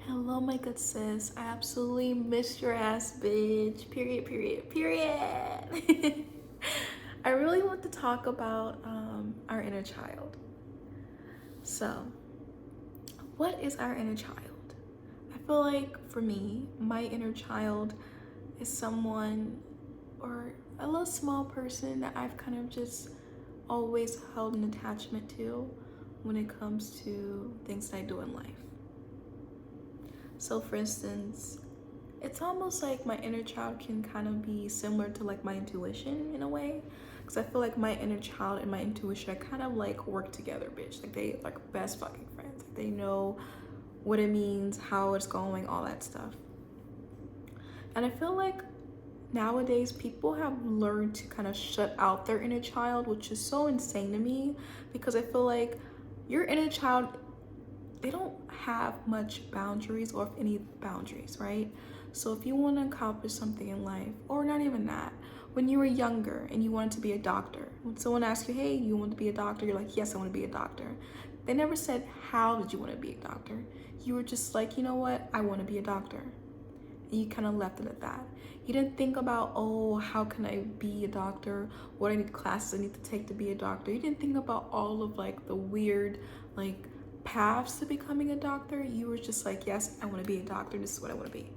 Hello, my good sis. I absolutely missed your ass, bitch. Period, period, period. I really want to talk about our inner child. So, what is our inner child? I feel like for me, my inner child is someone or a little small person that I've kind of just always held an attachment to when it comes to things that I do in life. So, for instance, it's almost like my inner child can kind of be similar to like my intuition in a way, because I feel like my inner child and my intuition kind of like work together, bitch. Like they like best fucking friends. Like they know what it means, how it's going, all that stuff. And I feel like nowadays people have learned to kind of shut out their inner child, which is so insane to me, because I feel like your inner child, they don't have much boundaries, or if any boundaries, right? So if you want to accomplish something in life, or not even that, when you were younger and you wanted to be a doctor, when someone asks you, hey, you want to be a doctor? You're like, yes, I want to be a doctor. They never said, how did you want to be a doctor? You were just like, you know what? I want to be a doctor. And you kind of left it at that. You didn't think about, oh, how can I be a doctor? What I need classes I need to take to be a doctor. You didn't think about all of like the weird like paths to becoming a doctor. You were just like, yes, I want to be a doctor. This is what I want to be.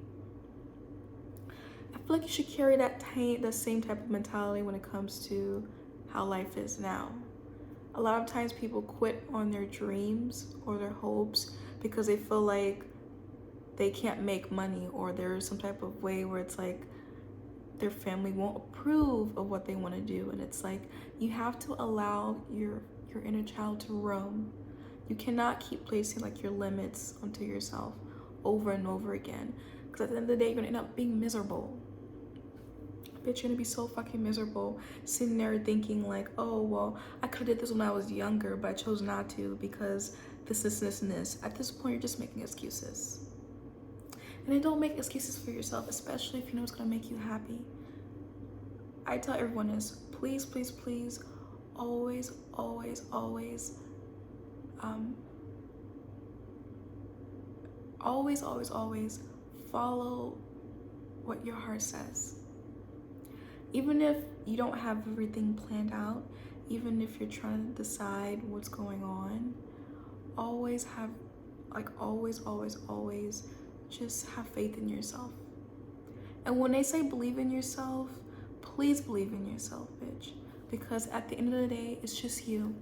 I feel like you should carry the same type of mentality when it comes to how life is now. A lot of times people quit on their dreams or their hopes because they feel like they can't make money, or there's some type of way where it's like their family won't approve of what they want to do. And it's like you have to allow your inner child to roam. You cannot keep placing like your limits onto yourself over and over again, because at the end of the day you're gonna end up being miserable. Bitch, you're gonna be so fucking miserable sitting there thinking like, oh well, I could have did this when I was younger, but I chose not to because this and this. At this point you're just making excuses. And then don't make excuses for yourself, especially if you know it's gonna make you happy. I tell everyone this, please, please, please, always, always, always, always follow what your heart says. Even if you don't have everything planned out, even if you're trying to decide what's going on, always have, always just have faith in yourself. And when they say believe in yourself, please believe in yourself, bitch. Because at the end of the day, it's just you.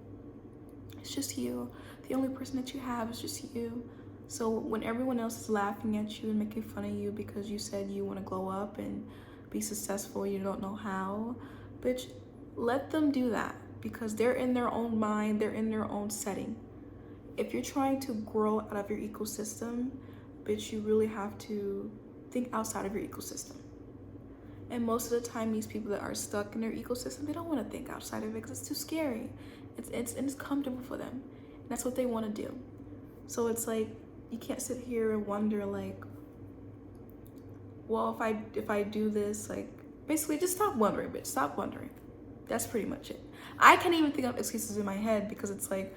It's just you. The only person that you have is just you. So when everyone else is laughing at you and making fun of you because you said you want to glow up and be successful, you don't know how, bitch, let them do that, because they're in their own mind, they're in their own setting. If you're trying to grow out of your ecosystem, bitch, you really have to think outside of your ecosystem. And most of the time, these people that are stuck in their ecosystem, they don't want to think outside of it because it's too scary. It's comfortable for them. And that's what they want to do. So it's like, you can't sit here and wonder like, well, if I do this, like, basically just stop wondering, bitch. Stop wondering. That's pretty much it. I can't even think of excuses in my head because it's like,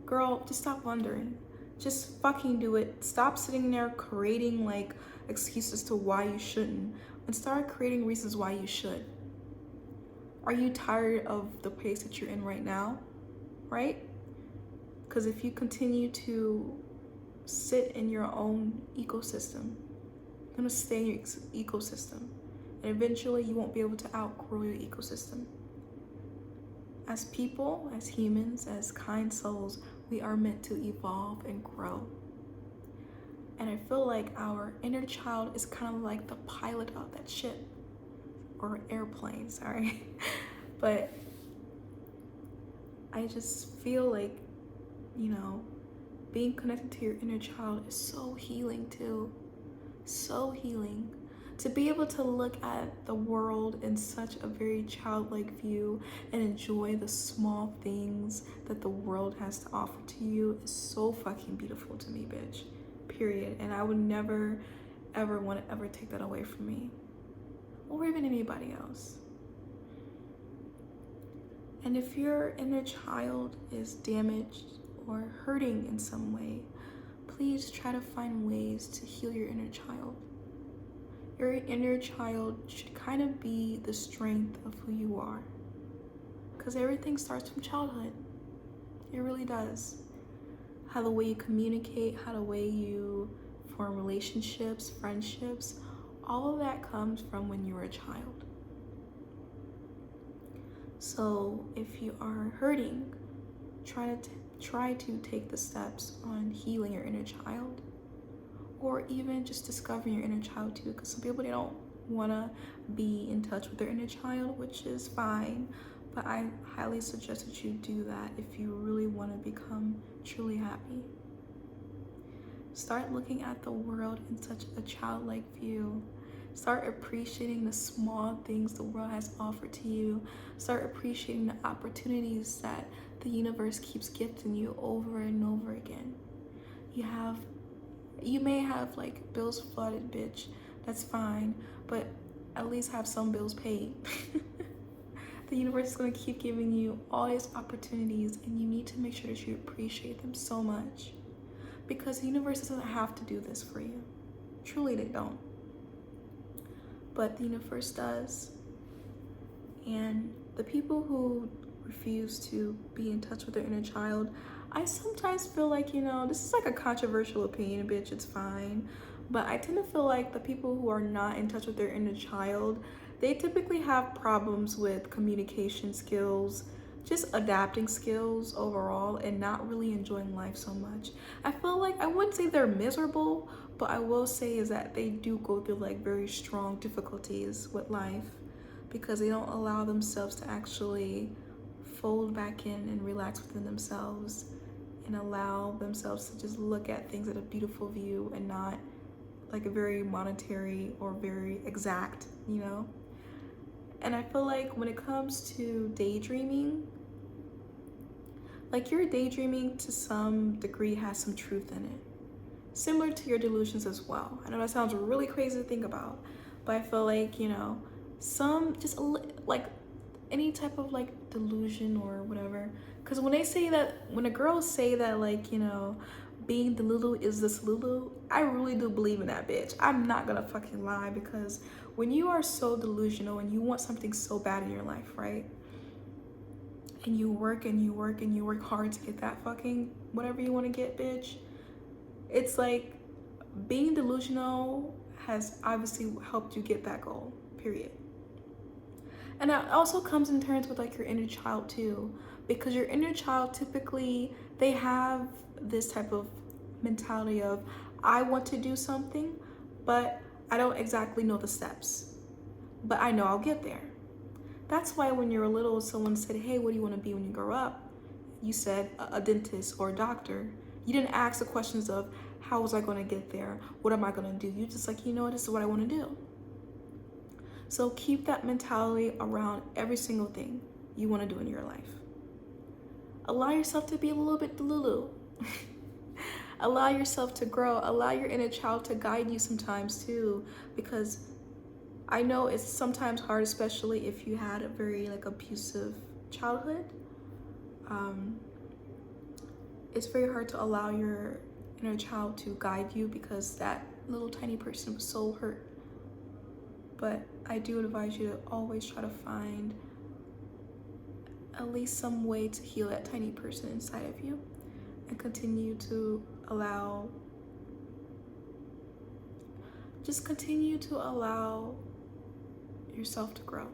girl, just stop wondering. Just fucking do it. Stop sitting there creating like excuses to why you shouldn't, and start creating reasons why you should. Are you tired of the pace that you're in right now? Right? Because if you continue to sit in your own ecosystem, you're gonna stay in your ecosystem, and eventually you won't be able to outgrow your ecosystem. As people, as humans, as kind souls, we are meant to evolve and grow. And I feel like our inner child is kind of like the pilot of that ship, or airplane, sorry. But I just feel like, you know, being connected to your inner child is so healing too. So healing. To be able to look at the world in such a very childlike view and enjoy the small things that the world has to offer to you is so fucking beautiful to me, bitch. Period. And I would never, ever want to ever take that away from me, or even anybody else. And if your inner child is damaged or hurting in some way, please try to find ways to heal your inner child. Your inner child should kind of be the strength of who you are, because everything starts from childhood. It really does. How the way you communicate, how the way you form relationships, friendships, all of that comes from when you were a child. So if you are hurting, try to take the steps on healing your inner child, or even just discovering your inner child too, because some people, they don't want to be in touch with their inner child, which is fine, but I highly suggest that you do that if you really want to become truly happy. Start looking at the world in such a childlike view. Start appreciating the small things the world has offered to you. Start appreciating the opportunities that the universe keeps gifting you over and over again. You may have like bills flooded, bitch. That's fine, but at least have some bills paid. The universe is going to keep giving you all these opportunities, and you need to make sure that you appreciate them so much, because the universe doesn't have to do this for you. Truly, they don't. But the universe does. And the people who refuse to be in touch with their inner child, I sometimes feel like, this is like a controversial opinion, bitch, it's fine. But I tend to feel like the people who are not in touch with their inner child, they typically have problems with communication skills, just adapting skills overall, and not really enjoying life so much. I feel like, I wouldn't say they're miserable, but I will say is that they do go through like very strong difficulties with life, because they don't allow themselves to actually fold back in and relax within themselves, and allow themselves to just look at things at a beautiful view and not like a very monetary or very exact, And I feel like when it comes to daydreaming, like your daydreaming to some degree has some truth in it, similar to your delusions as well. I know that sounds really crazy to think about, but I feel like, some just like any type of like delusion or whatever. Because when the girls say that, like, being the Lulu is this Lulu, I really do believe in that, bitch. I'm not gonna fucking lie, because when you are so delusional and you want something so bad in your life, right? And you work and you work and you work hard to get that fucking whatever you want to get, bitch. It's like being delusional has obviously helped you get that goal, period. And that also comes in turns with like your inner child too, because your inner child typically, they have this type of mentality of, I want to do something, but I don't exactly know the steps, but I know I'll get there. That's why when you were little, someone said, hey, what do you want to be when you grow up? You said a dentist or a doctor. You didn't ask the questions of, how was I going to get there? What am I going to do? You just like, this is what I want to do. So keep that mentality around every single thing you want to do in your life. Allow yourself to be a little bit delulu. Allow yourself to grow. Allow your inner child to guide you sometimes too, because I know it's sometimes hard, especially if you had a very like abusive childhood. It's very hard to allow your inner child to guide you, because that little tiny person was so hurt. But I do advise you to always try to find at least some way to heal that tiny person inside of you, and continue to allow yourself to grow.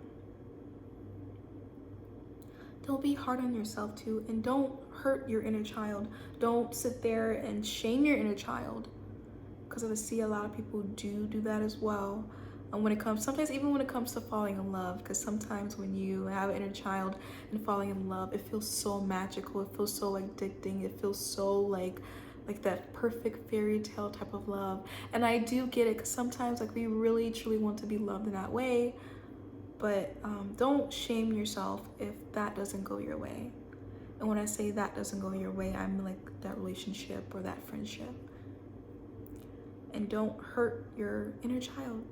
Don't be hard on yourself too, and don't hurt your inner child. Don't sit there and shame your inner child, because I see a lot of people do that as well. And sometimes even when it comes to falling in love, because sometimes when you have an inner child and falling in love, it feels so magical, it feels so addicting, it feels so like that perfect fairy tale type of love. And I do get it, because sometimes like we really truly want to be loved in that way, but don't shame yourself if that doesn't go your way. And when I say that doesn't go your way, I mean like that relationship or that friendship. And don't hurt your inner child.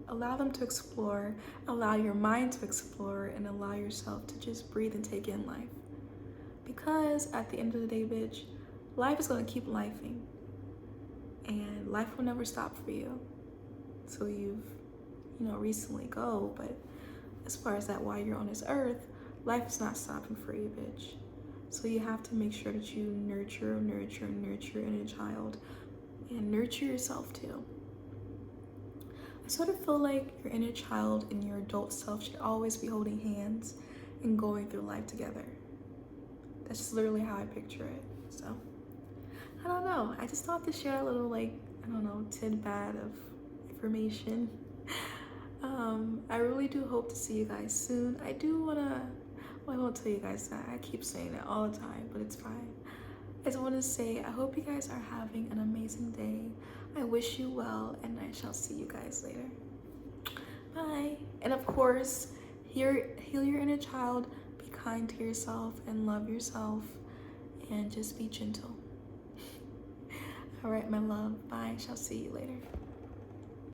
Allow them to explore, allow your mind to explore, and allow yourself to just breathe and take in life. Because at the end of the day, bitch, life is gonna keep lifing. and life will never stop for you. So you've, recently go, but as far as that, while you're on this earth, life is not stopping for you, bitch. So you have to make sure that you nurture your inner child and nurture yourself too. I sort of feel like your inner child and your adult self should always be holding hands and going through life together. That's just literally how I picture it. So, I don't know. I just thought to share a little, tidbit of information. I really do hope to see you guys soon. I do wanna, well, I won't tell you guys that. I keep saying it all the time, but it's fine. I just want to say I hope you guys are having an amazing day. I wish you well, and I shall see you guys later. Bye. And of course, heal your inner child, be kind to yourself, and love yourself, and just be gentle. All right, my love. Bye. I shall see you later.